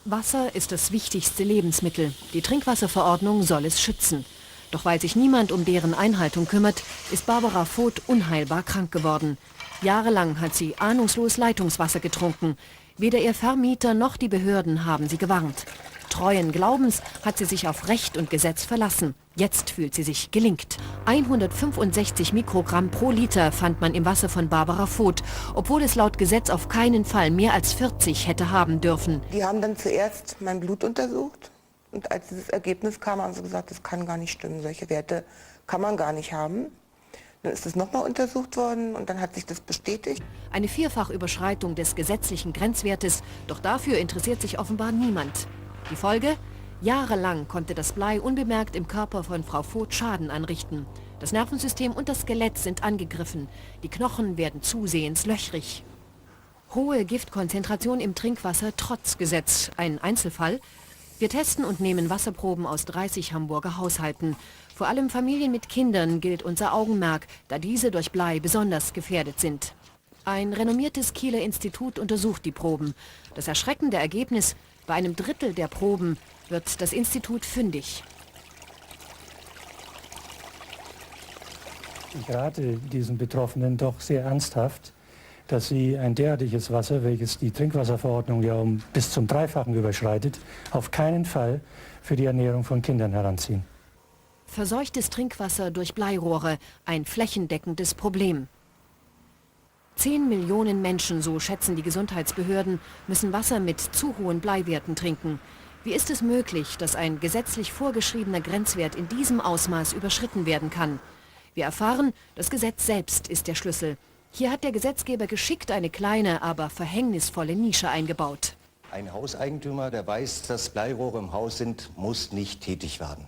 Wasser ist das wichtigste Lebensmittel. Die Trinkwasserverordnung soll es schützen. Doch weil sich niemand um deren Einhaltung kümmert, ist Barbara Voth unheilbar krank geworden. Jahrelang hat sie ahnungslos Leitungswasser getrunken. Weder ihr Vermieter noch die Behörden haben sie gewarnt. Treuen Glaubens hat sie sich auf Recht und Gesetz verlassen. Jetzt fühlt sie sich gelingt. 165 Mikrogramm pro Liter fand man im Wasser von Barbara Voth, obwohl es laut Gesetz auf keinen Fall mehr als 40 hätte haben dürfen. Die haben dann zuerst mein Blut untersucht und als dieses Ergebnis kam, haben sie gesagt, das kann gar nicht stimmen, solche Werte kann man gar nicht haben. Dann ist es nochmal untersucht worden und dann hat sich das bestätigt. Eine Vierfachüberschreitung des gesetzlichen Grenzwertes, doch dafür interessiert sich offenbar niemand. Die Folge? Jahrelang konnte das Blei unbemerkt im Körper von Frau Voth Schaden anrichten. Das Nervensystem und das Skelett sind angegriffen. Die Knochen werden zusehends löchrig. Hohe Giftkonzentration im Trinkwasser trotz Gesetz. Ein Einzelfall? Wir testen und nehmen Wasserproben aus 30 Hamburger Haushalten. Vor allem Familien mit Kindern gilt unser Augenmerk, da diese durch Blei besonders gefährdet sind. Ein renommiertes Kieler Institut untersucht die Proben. Das erschreckende Ergebnis: bei einem Drittel der Proben wird das Institut fündig. Ich rate diesen Betroffenen doch sehr ernsthaft, dass sie ein derartiges Wasser, welches die Trinkwasserverordnung ja bis zum Dreifachen überschreitet, auf keinen Fall für die Ernährung von Kindern heranziehen. Verseuchtes Trinkwasser durch Bleirohre, ein flächendeckendes Problem. 10 Millionen Menschen, so schätzen die Gesundheitsbehörden, müssen Wasser mit zu hohen Bleiwerten trinken. Wie ist es möglich, dass ein gesetzlich vorgeschriebener Grenzwert in diesem Ausmaß überschritten werden kann? Wir erfahren, das Gesetz selbst ist der Schlüssel. Hier hat der Gesetzgeber geschickt eine kleine, aber verhängnisvolle Nische eingebaut. Ein Hauseigentümer, der weiß, dass Bleirohre im Haus sind, muss nicht tätig werden.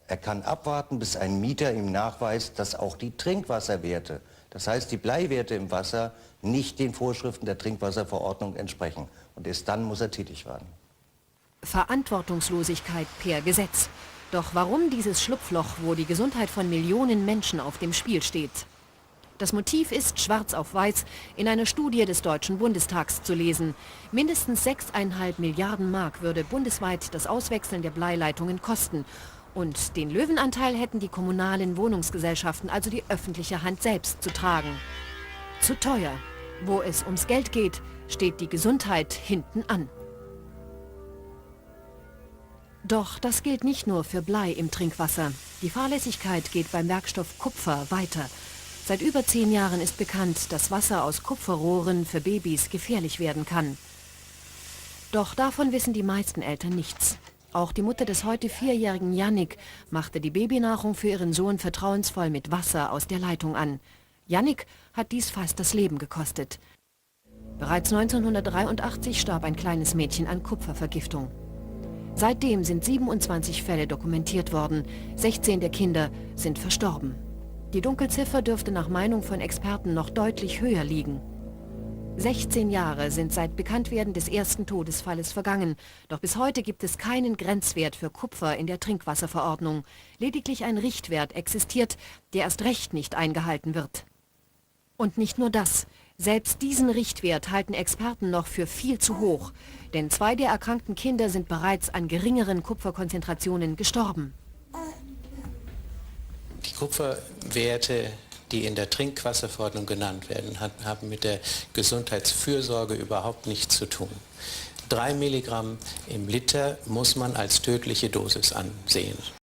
Er kann abwarten, bis ein Mieter ihm nachweist, dass auch die Trinkwasserwerte, das heißt die Bleiwerte im Wasser, nicht den Vorschriften der Trinkwasserverordnung entsprechen. Und erst dann muss er tätig werden. Verantwortungslosigkeit per Gesetz. Doch warum dieses Schlupfloch, wo die Gesundheit von Millionen Menschen auf dem Spiel steht? Das Motiv ist schwarz auf weiß in einer Studie des Deutschen Bundestags zu lesen. Mindestens 6,5 Milliarden Mark würde bundesweit das Auswechseln der Bleileitungen kosten. Und den Löwenanteil hätten die kommunalen Wohnungsgesellschaften, also die öffentliche Hand selbst, zu tragen. Zu teuer. Wo es ums Geld geht, steht die Gesundheit hinten an. Doch das gilt nicht nur für Blei im Trinkwasser. Die Fahrlässigkeit geht beim Werkstoff Kupfer weiter. Seit über 10 Jahren ist bekannt, dass Wasser aus Kupferrohren für Babys gefährlich werden kann. Doch davon wissen die meisten Eltern nichts. Auch die Mutter des heute 4-jährigen Jannik machte die Babynahrung für ihren Sohn vertrauensvoll mit Wasser aus der Leitung an. Jannik hat dies fast das Leben gekostet. Bereits 1983 starb ein kleines Mädchen an Kupfervergiftung. Seitdem sind 27 Fälle dokumentiert worden. 16 der Kinder sind verstorben. Die Dunkelziffer dürfte nach Meinung von Experten noch deutlich höher liegen. 16 Jahre sind seit Bekanntwerden des ersten Todesfalles vergangen. Doch bis heute gibt es keinen Grenzwert für Kupfer in der Trinkwasserverordnung. Lediglich ein Richtwert existiert, der erst recht nicht eingehalten wird. Und nicht nur das. Selbst diesen Richtwert halten Experten noch für viel zu hoch. Denn 2 der erkrankten Kinder sind bereits an geringeren Kupferkonzentrationen gestorben. Die Kupferwerte, die in der Trinkwasserverordnung genannt werden, haben mit der Gesundheitsfürsorge überhaupt nichts zu tun. 3 Milligramm im Liter muss man als tödliche Dosis ansehen.